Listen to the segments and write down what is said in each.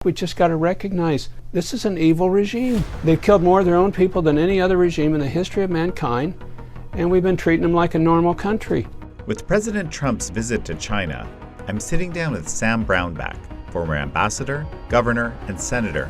we just got to recognize this is an evil regime. They've killed more of their own people than any other regime in the history of mankind, and we've been treating them like a normal country. With President Trump's visit to China, I'm sitting down with Sam Brownback, former ambassador, governor, and senator,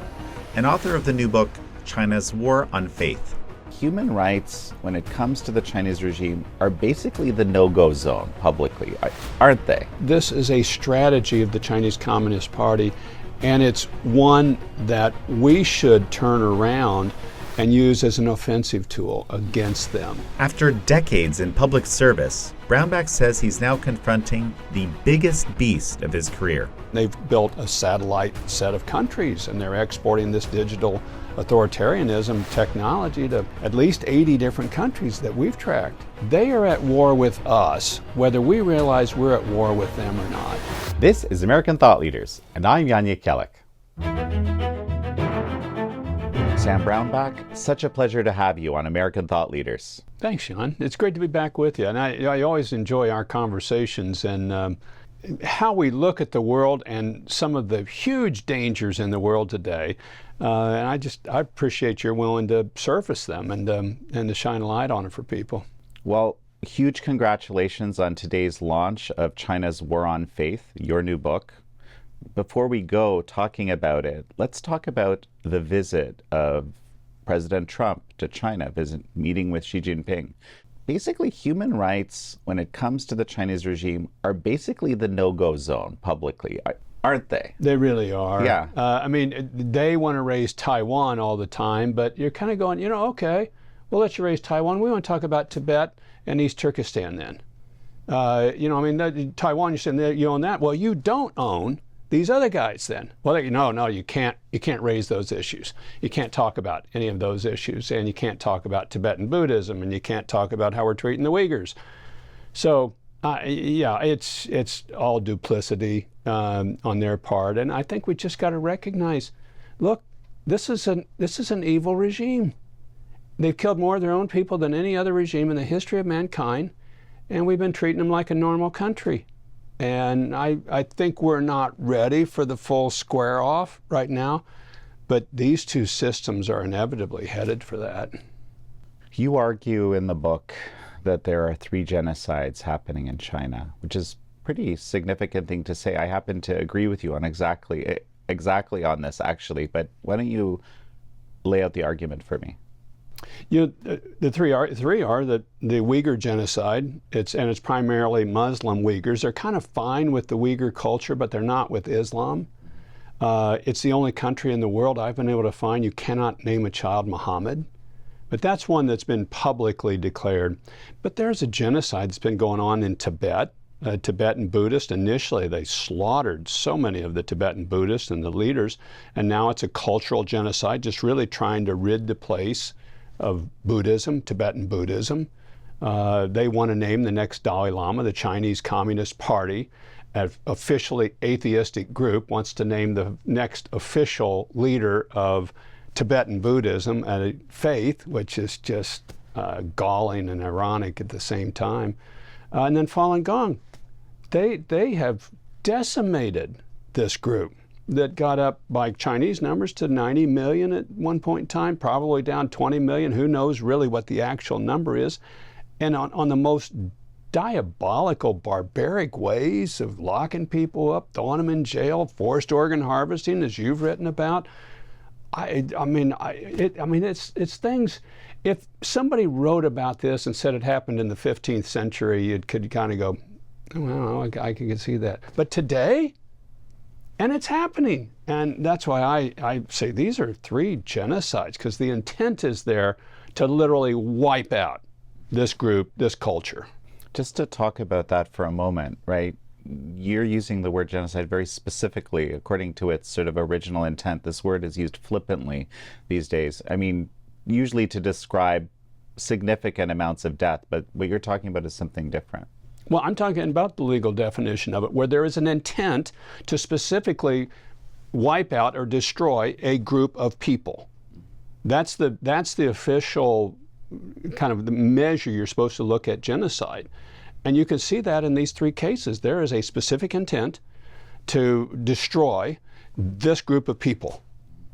and author of the new book, China's War on Faith. Human rights, when it comes to the Chinese regime, are basically the no-go zone publicly, aren't they? This is a strategy of the Chinese Communist Party, and it's one that we should turn around and use as an offensive tool against them. After decades in public service, Brownback says he's now confronting the biggest beast of his career. They've built a satellite set of countries, and they're exporting this digital authoritarianism technology to at least 80 different countries that we've tracked. They are at war with us, whether we realize we're at war with them or not. This is American Thought Leaders, and I'm Yanya Kellick. Sam Brownback, such a pleasure to have you on American Thought Leaders. Thanks, Sean. It's great to be back with you. And I always enjoy our conversations and how we look at the world and some of the huge dangers in the world today. And I appreciate you're willing to surface them and to shine a light on it for people. Well, huge congratulations on today's launch of China's War on Faith, your new book. Before we go talking about it, let's talk about the visit of President Trump to China, meeting with Xi Jinping. Basically, human rights, when it comes to the Chinese regime, are basically the no-go zone publicly, aren't they? They really are. Yeah. I mean, they want to raise Taiwan all the time, but you're kind of going, okay, we'll let you raise Taiwan. We want to talk about Tibet and East Turkestan then. Taiwan, you're saying you own that. Well, you don't own these other guys then. Well, no, you can't raise those issues. You can't talk about any of those issues, and you can't talk about Tibetan Buddhism, and you can't talk about how we're treating the Uyghurs. So, it's all duplicity on their part, and I think we just got to recognize, look, this is an evil regime. They've killed more of their own people than any other regime in the history of mankind, and we've been treating them like a normal country. And I think we're not ready for the full square off right now, but these two systems are inevitably headed for that. You argue in the book that there are 3 genocides happening in China, which is a pretty significant thing to say. I happen to agree with you on exactly on this, actually, but why don't you lay out the argument for me? The three are the Uyghur genocide. It's primarily Muslim Uyghurs. They're kind of fine with the Uyghur culture, but they're not with Islam. It's the only country in the world I've been able to find you cannot name a child Muhammad. But that's one that's been publicly declared. But there's a genocide that's been going on in Tibet. Tibetan Buddhists, initially they slaughtered so many of the Tibetan Buddhists and the leaders, and now it's a cultural genocide, just really trying to rid the place of Buddhism, Tibetan Buddhism. They want to name the next Dalai Lama. The Chinese Communist Party, an officially atheistic group, wants to name the next official leader of Tibetan Buddhism, a faith, which is just galling and ironic at the same time. And then Falun Gong. They have decimated this group that got up by Chinese numbers to 90 million at one point in time, probably down 20 million. Who knows really what the actual number is? And on the most diabolical, barbaric ways of locking people up, throwing them in jail, forced organ harvesting, as you've written about. It's things. If somebody wrote about this and said it happened in the 15th century, you could kind of go, well, I can see that. But today, and it's happening. And that's why I say these are 3 genocides, because the intent is there to literally wipe out this group, this culture. Just to talk about that for a moment, right? You're using the word genocide very specifically according to its sort of original intent. This word is used flippantly these days. I mean, usually to describe significant amounts of death, but what you're talking about is something different. Well, I'm talking about the legal definition of it, where there is an intent to specifically wipe out or destroy a group of people. That's the official kind of the measure you're supposed to look at genocide. And you can see that in these 3 cases. There is a specific intent to destroy this group of people.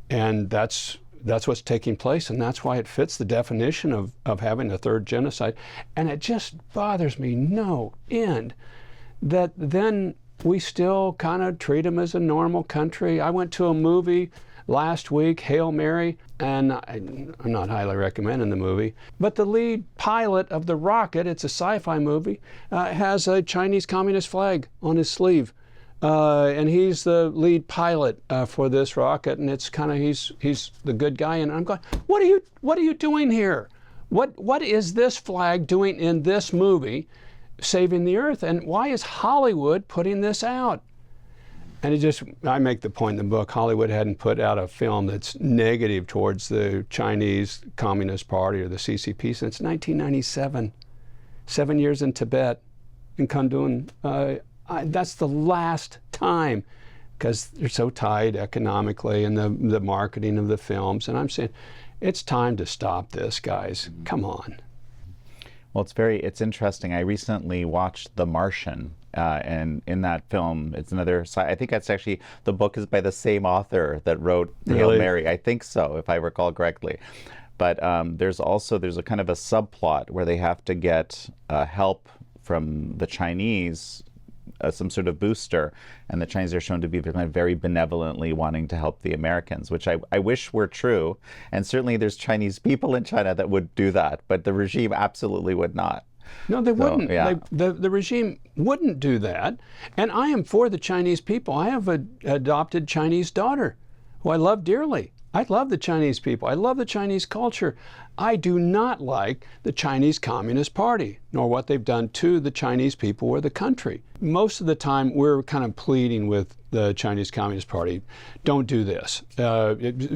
And that's what's taking place, and that's why it fits the definition of having a third genocide. And it just bothers me no end that then we still kind of treat them as a normal country. I went to a movie last week, Hail Mary, and I'm not highly recommending the movie, but the lead pilot of the rocket, it's a sci-fi movie, has a Chinese Communist flag on his sleeve. And he's the lead pilot for this rocket, and it's kind of he's the good guy. And I'm going, what are you doing here? What is this flag doing in this movie, saving the earth? And why is Hollywood putting this out? And I make the point in the book, Hollywood hadn't put out a film that's negative towards the Chinese Communist Party or the CCP since 1997. 7 years in Tibet, in Kundun. That's the last time, because they're so tied economically in the marketing of the films. And I'm saying, it's time to stop this, guys. Come on. Well, it's interesting. I recently watched The Martian, and in that film, it's another. I think that's actually, the book is by the same author that wrote Hail Mary. I think so, if I recall correctly. But there's a kind of a subplot where they have to get help from the Chinese. Some sort of booster, and the Chinese are shown to be very benevolently wanting to help the Americans, which I wish were true. And certainly there's Chinese people in China that would do that, but the regime absolutely would not. No, they wouldn't. Yeah. The regime wouldn't do that. And I am for the Chinese people. I have an adopted Chinese daughter who I love dearly. I love the Chinese people. I love the Chinese culture. I do not like the Chinese Communist Party, nor what they've done to the Chinese people or the country. Most of the time, we're kind of pleading with the Chinese Communist Party, don't do this.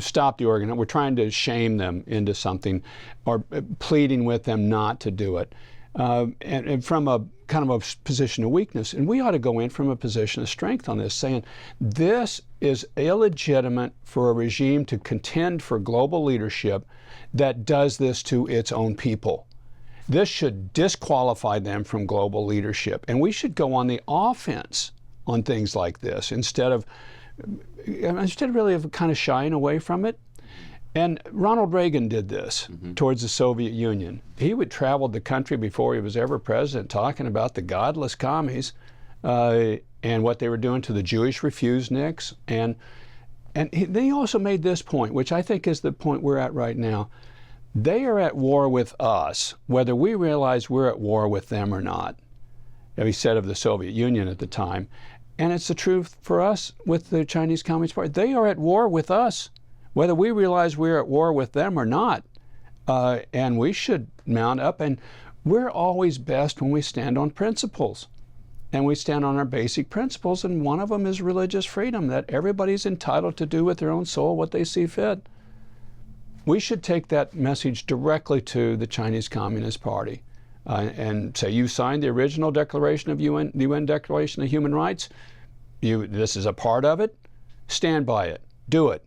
Stop the organ. We're trying to shame them into something, or pleading with them not to do it. And from a kind of a position of weakness. And we ought to go in from a position of strength on this, saying this is illegitimate for a regime to contend for global leadership that does this to its own people. This should disqualify them from global leadership. And we should go on the offense on things like this instead of really of kind of shying away from it. And Ronald Reagan did this towards the Soviet Union. He would travel the country before he was ever president talking about the godless commies and what they were doing to the Jewish refuseniks. And he also made this point, which I think is the point we're at right now. They are at war with us, whether we realize we're at war with them or not. He said of the Soviet Union at the time. And it's the truth for us with the Chinese Communist Party. They are at war with us, whether we realize we're at war with them or not. And we should mount up. And we're always best when we stand on principles. And we stand on our basic principles. And one of them is religious freedom, that everybody's entitled to do with their own soul what they see fit. We should take that message directly to the Chinese Communist Party and say, you signed the original Declaration of the UN Declaration of Human Rights. This is a part of it. Stand by it. Do it.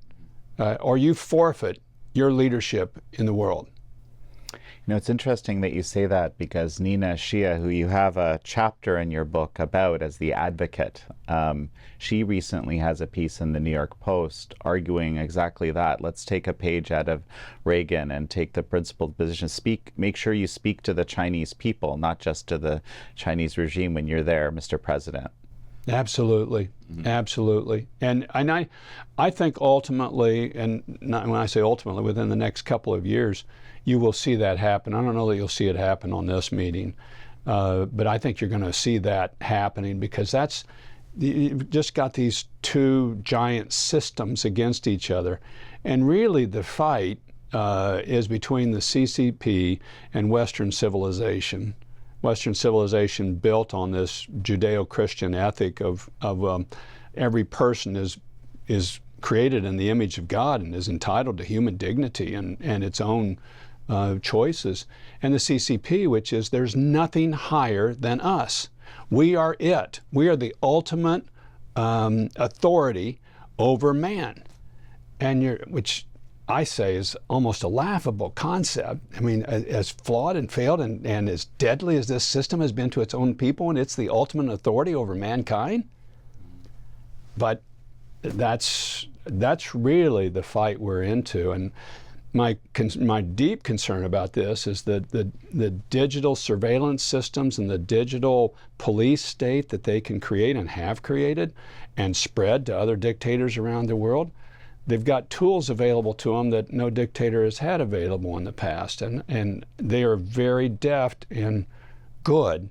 Or you forfeit your leadership in the world. You know, it's interesting that you say that, because Nina Shia, who you have a chapter in your book about as the advocate, she recently has a piece in the New York Post arguing exactly that. Let's take a page out of Reagan and take the principled position. Make sure you speak to the Chinese people, not just to the Chinese regime when you're there, Mr. President. Absolutely, absolutely. And I think ultimately, and when I say ultimately, within the next couple of years, you will see that happen. I don't know that you'll see it happen on this meeting, but I think you're going to see that happening, because you've just got these two giant systems against each other. And really the fight is between the CCP and Western civilization. Western civilization built on this Judeo-Christian ethic of every person is created in the image of God and is entitled to human dignity and its own choices. And the CCP, which is there's nothing higher than us. We are it. We are the ultimate authority over man. And which I say is almost a laughable concept. I mean, as flawed and failed and as deadly as this system has been to its own people, and it's the ultimate authority over mankind. But that's really the fight we're into. And my deep concern about this is that the digital surveillance systems and the digital police state that they can create and have created and spread to other dictators around the world, they've got tools available to them that no dictator has had available in the past. And they are very deft and good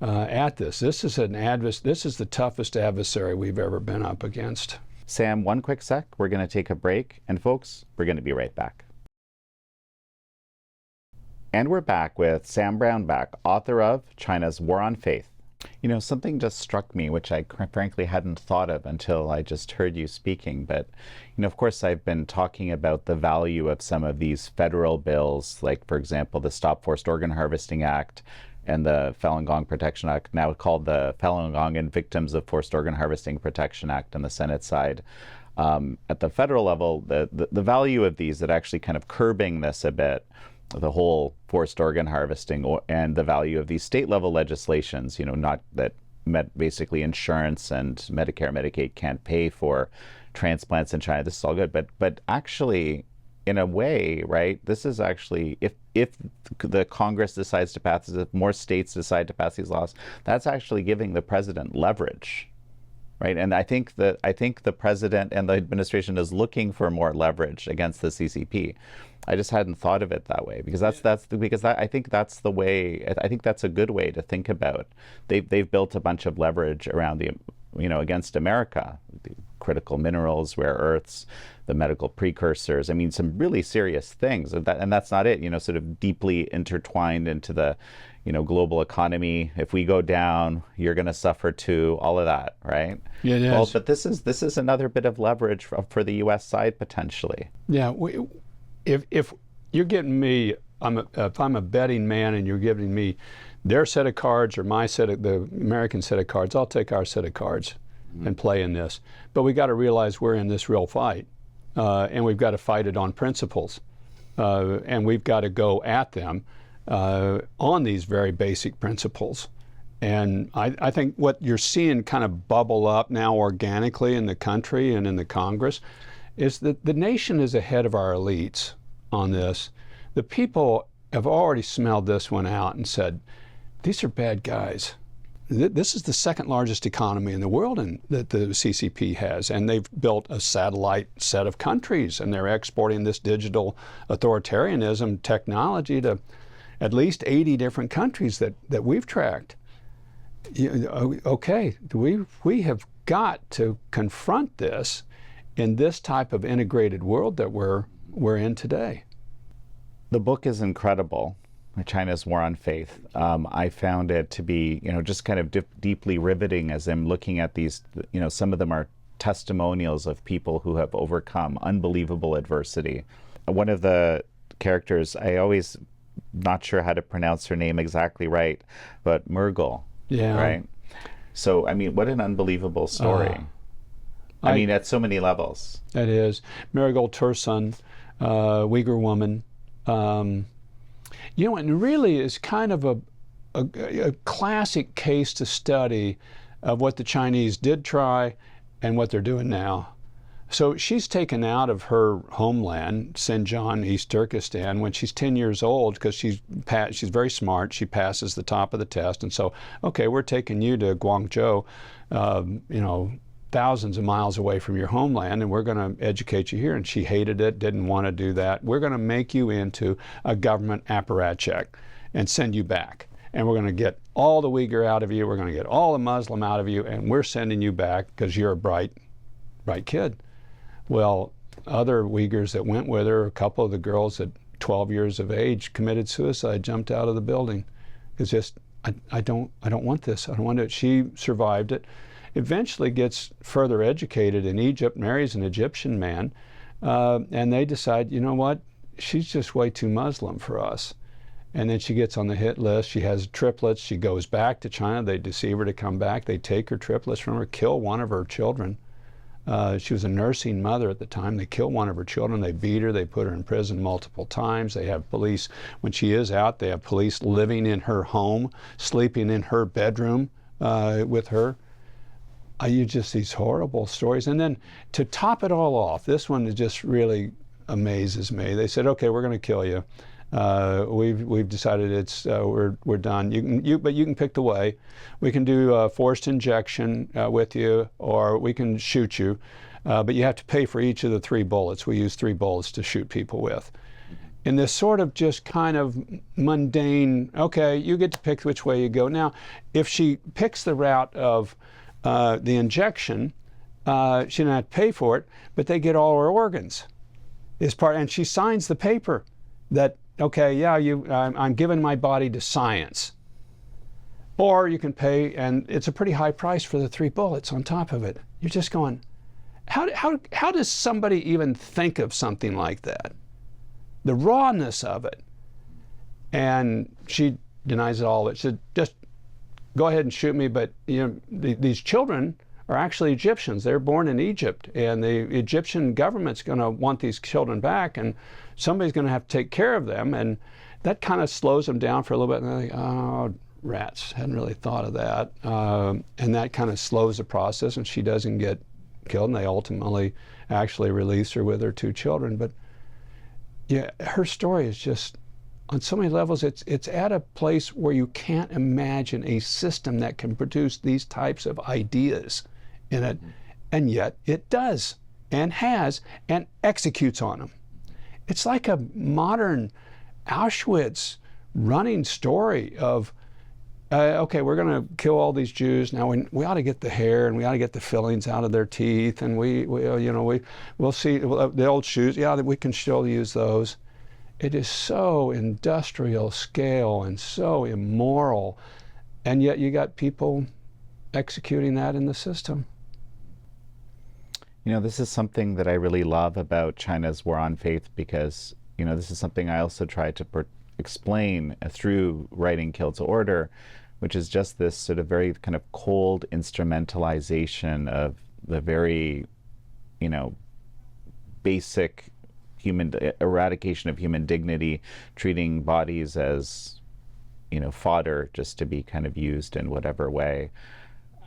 at this. This is the toughest adversary we've ever been up against. Sam, one quick sec. We're going to take a break. And folks, we're going to be right back. And we're back with Sam Brownback, author of China's War on Faith. You know, something just struck me, which I frankly hadn't thought of until I just heard you speaking. But, you know, of course, I've been talking about the value of some of these federal bills, like, for example, the Stop Forced Organ Harvesting Act and the Falun Gong Protection Act, now called the Falun Gong and Victims of Forced Organ Harvesting Protection Act on the Senate side. At the federal level, the value of these, that actually kind of curbing this a bit, the whole forced organ harvesting, and the value of these state level legislations, you know, not that basically insurance and Medicare, Medicaid can't pay for transplants in China. This is all good, but actually, in a way, right, this is actually, if the Congress decides to pass this, if more states decide to pass these laws, that's actually giving the president leverage, right? And I think the president and the administration is looking for more leverage against the CCP. I just hadn't thought of it that way, because I think that's the way. I think that's a good way to think about. They've built a bunch of leverage around against America, the critical minerals, rare earths, the medical precursors. I mean, some really serious things, and that's not it. You know, sort of deeply intertwined into the, global economy. If we go down, you're going to suffer too. All of that, right? Yeah, it is. Well, but this is another bit of leverage for the U.S. side potentially. Yeah. If you're getting me, if I'm a betting man and you're giving me their set of cards or the American set of cards, I'll take our set of cards and play in this. But we got to realize we're in this real fight, and we've got to fight it on principles, and we've got to go at them on these very basic principles. And I think what you're seeing kind of bubble up now organically in the country and in the Congress is that the nation is ahead of our elites on this. The people have already smelled this one out and said, these are bad guys. This is the second largest economy in the world that the CCP has, and they've built a satellite set of countries, and they're exporting this digital authoritarianism technology to at least 80 different countries that we've tracked. Okay, we have got to confront this in this type of integrated world that we're in today. The book is incredible, China's War on Faith. I found it to be, just kind of deeply riveting as I'm looking at these, some of them are testimonials of people who have overcome unbelievable adversity. One of the characters, I always not sure how to pronounce her name exactly right, but Murgal, yeah, right? So, I mean, what an unbelievable story. I mean, at so many levels. It is. Marigold Tursun, Uyghur woman. And really is kind of a classic case to study of what the Chinese did try and what they're doing now. So she's taken out of her homeland, Xinjiang, East Turkestan, when she's 10 years old, because she's very smart. She passes the top of the test. And so, okay, we're taking you to Guangzhou, thousands of miles away from your homeland, and we're going to educate you here. And she hated it, didn't want to do that. We're going to make you into a government apparatchik and send you back. And we're going to get all the Uyghur out of you. We're going to get all the Muslim out of you, and we're sending you back because you're a bright kid. Well, other Uyghurs that went with her, a couple of the girls at 12 years of age committed suicide, jumped out of the building. It's just, I don't want this. I don't want it. She survived it. Eventually gets further educated in Egypt, marries an Egyptian man, and they decide, you know what, she's just way too Muslim for us. And then she gets on the hit list. She has triplets. She goes back to China. They deceive her to come back. They take her triplets from her, kill one of her children. She was a nursing mother at the time. They kill one of her children. They beat her. They put her in prison multiple times. They have police, when she is out, they have police living in her home, sleeping in her bedroom with her. you just these horrible stories. And then to top it all off, this one just really amazes me. They said, okay, we're going to kill you. We've decided it's we're done. But you can pick the way. We can do forced injection with you, or we can shoot you. But you have to pay for each of the 3 bullets. We use 3 bullets to shoot people with. In this sort of just kind of mundane, okay, you get to pick which way you go. Now, if she picks the route of the injection, she doesn't have to pay for it, but they get all her organs. And she signs the paper that, okay, yeah, I'm giving my body to science. Or you can pay, and it's a pretty high price for the 3 bullets on top of it. You're just going, how does somebody even think of something like that? The rawness of it. And she denies it all. She said, just go ahead and shoot me, but these children are actually Egyptians. They're born in Egypt, and the Egyptian government's going to want these children back, and somebody's going to have to take care of them, and that kind of slows them down for a little bit, and they're like, oh, rats, hadn't really thought of that. And that kind of slows the process, and she doesn't get killed, and they ultimately actually release her with her 2 children. But yeah, her story is just, on so many levels, it's at a place where you can't imagine a system that can produce these types of ideas in it, and yet it does, and has, and executes on them. It's like a modern Auschwitz running story of, okay, we're going to kill all these Jews. Now we ought to get the hair, and we ought to get the fillings out of their teeth, and we'll see the old shoes. Yeah, we can still use those. It is so industrial scale and so immoral, and yet you got people executing that in the system. This is something that I really love about China's war on faith, because this is something I also try to explain through writing Kill to Order, which is just this sort of very kind of cold instrumentalization of the very, basic eradication of human dignity, treating bodies as, fodder just to be kind of used in whatever way.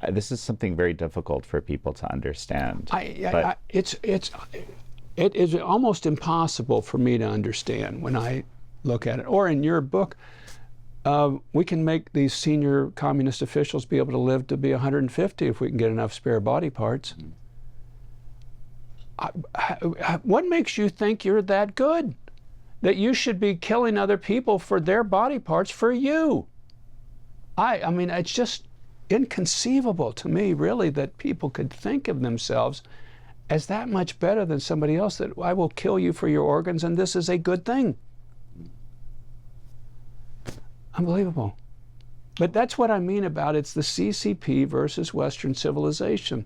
This is something very difficult for people to understand. It is almost impossible for me to understand when I look at it. Or in your book, we can make these senior communist officials be able to live to be 150 if we can get enough spare body parts. What makes you think you're that good? That you should be killing other people for their body parts for you? I mean, it's just inconceivable to me, really, that people could think of themselves as that much better than somebody else, that I will kill you for your organs and this is a good thing. Unbelievable. But that's what I mean about it's the CCP versus Western civilization.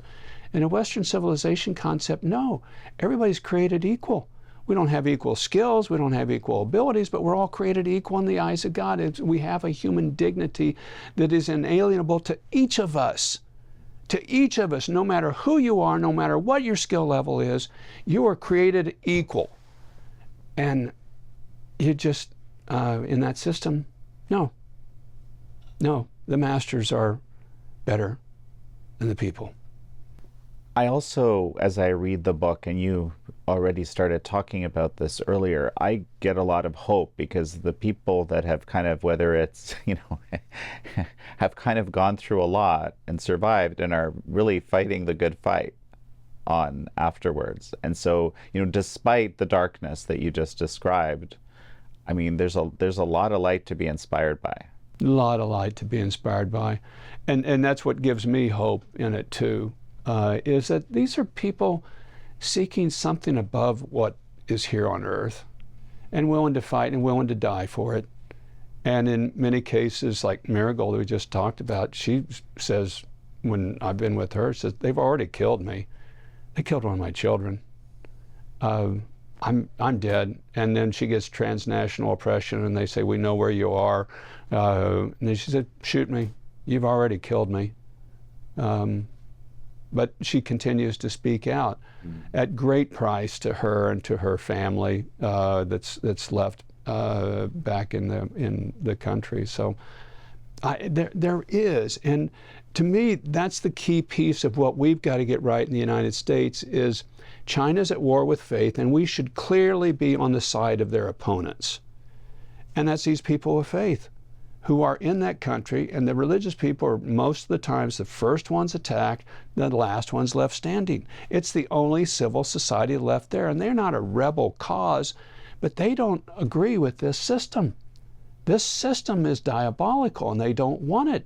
In a Western civilization concept, no, everybody's created equal. We don't have equal skills, we don't have equal abilities, but we're all created equal in the eyes of God. We have a human dignity that is inalienable to each of us. To each of us, no matter who you are, no matter what your skill level is, you are created equal. And you just, in that system, no, the masters are better than the people. I also, as I read the book, and you already started talking about this earlier, I get a lot of hope, because the people that have kind of, whether it's, have kind of gone through a lot and survived and are really fighting the good fight on afterwards. And so, despite the darkness that you just described, I mean, there's a lot of light to be inspired by. A lot of light to be inspired by. And that's what gives me hope in it too. Is that these are people seeking something above what is here on earth and willing to fight and willing to die for it. And in many cases, like Marigold, we just talked about, she says, when I've been with her, says, they've already killed me. They killed one of my children. I'm dead. And then she gets transnational oppression, and they say, we know where you are. And then she said, shoot me. You've already killed me. But she continues to speak out at great price to her and to her family that's left back in the country. So there is, and to me, that's the key piece of what we've got to get right in the United States is China's at war with faith, and we should clearly be on the side of their opponents. And that's these people of faith who are in that country, and the religious people are most of the times the first ones attacked, the last ones left standing. It's the only civil society left there, and they're not a rebel cause, but they don't agree with this system. This system is diabolical, and they don't want it.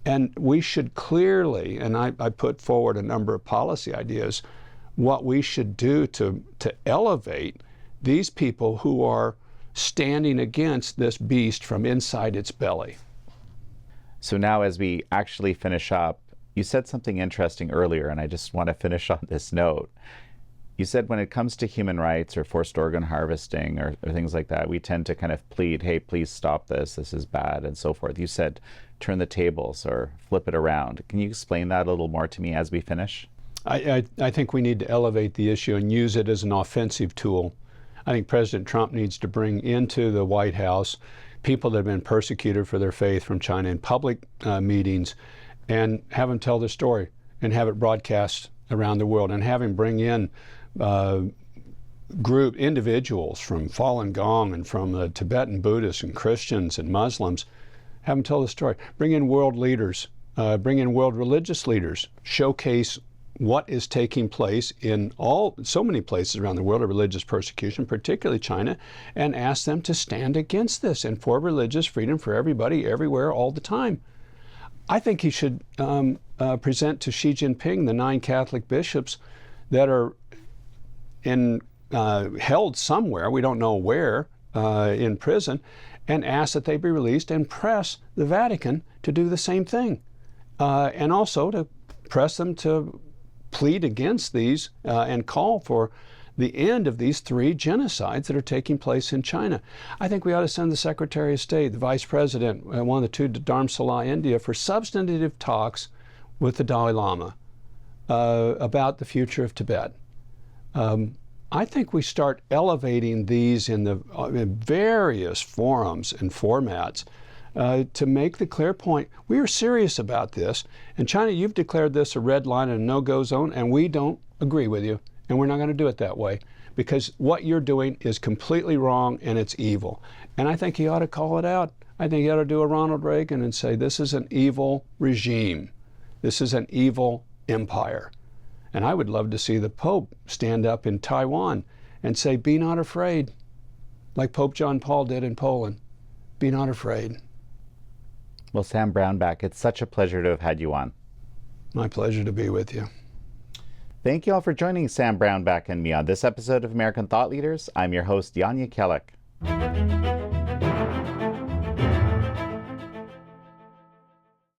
And we should clearly, and I put forward a number of policy ideas, what we should do to elevate these people who are standing against this beast from inside its belly. So now as we actually finish up, you said something interesting earlier, and I just want to finish on this note. You said when it comes to human rights or forced organ harvesting or things like that, we tend to kind of plead, hey, please stop this is bad, and so forth. You said turn the tables or flip it around. Can you explain that a little more to me as we finish? I think we need to elevate the issue and use it as an offensive tool. I think President Trump needs to bring into the White House people that have been persecuted for their faith from China in public meetings and have them tell their story and have it broadcast around the world, and have him bring in individuals from Falun Gong and from the Tibetan Buddhists and Christians and Muslims, have them tell the story. Bring in world leaders, bring in world religious leaders, showcase what is taking place in so many places around the world of religious persecution, particularly China, and ask them to stand against this and for religious freedom for everybody, everywhere, all the time. I think he should present to Xi Jinping the 9 Catholic bishops that are held somewhere, we don't know where, in prison, and ask that they be released and press the Vatican to do the same thing. And also to press them to plead against these and call for the end of these 3 genocides that are taking place in China. I think we ought to send the Secretary of State, the Vice President, one of the 2 to Dharamsala, India, for substantive talks with the Dalai Lama about the future of Tibet. I think we start elevating these in various forums and formats to make the clear point, we are serious about this. And China, you've declared this a red line and a no-go zone, and we don't agree with you. And we're not going to do it that way, because what you're doing is completely wrong and it's evil. And I think he ought to call it out. I think he ought to do a Ronald Reagan and say, this is an evil regime. This is an evil empire. And I would love to see the Pope stand up in Taiwan and say, be not afraid, like Pope John Paul did in Poland. Be not afraid. Well, Sam Brownback, it's such a pleasure to have had you on. My pleasure to be with you. Thank you all for joining Sam Brownback and me on this episode of American Thought Leaders. I'm your host, Jan Jekielek.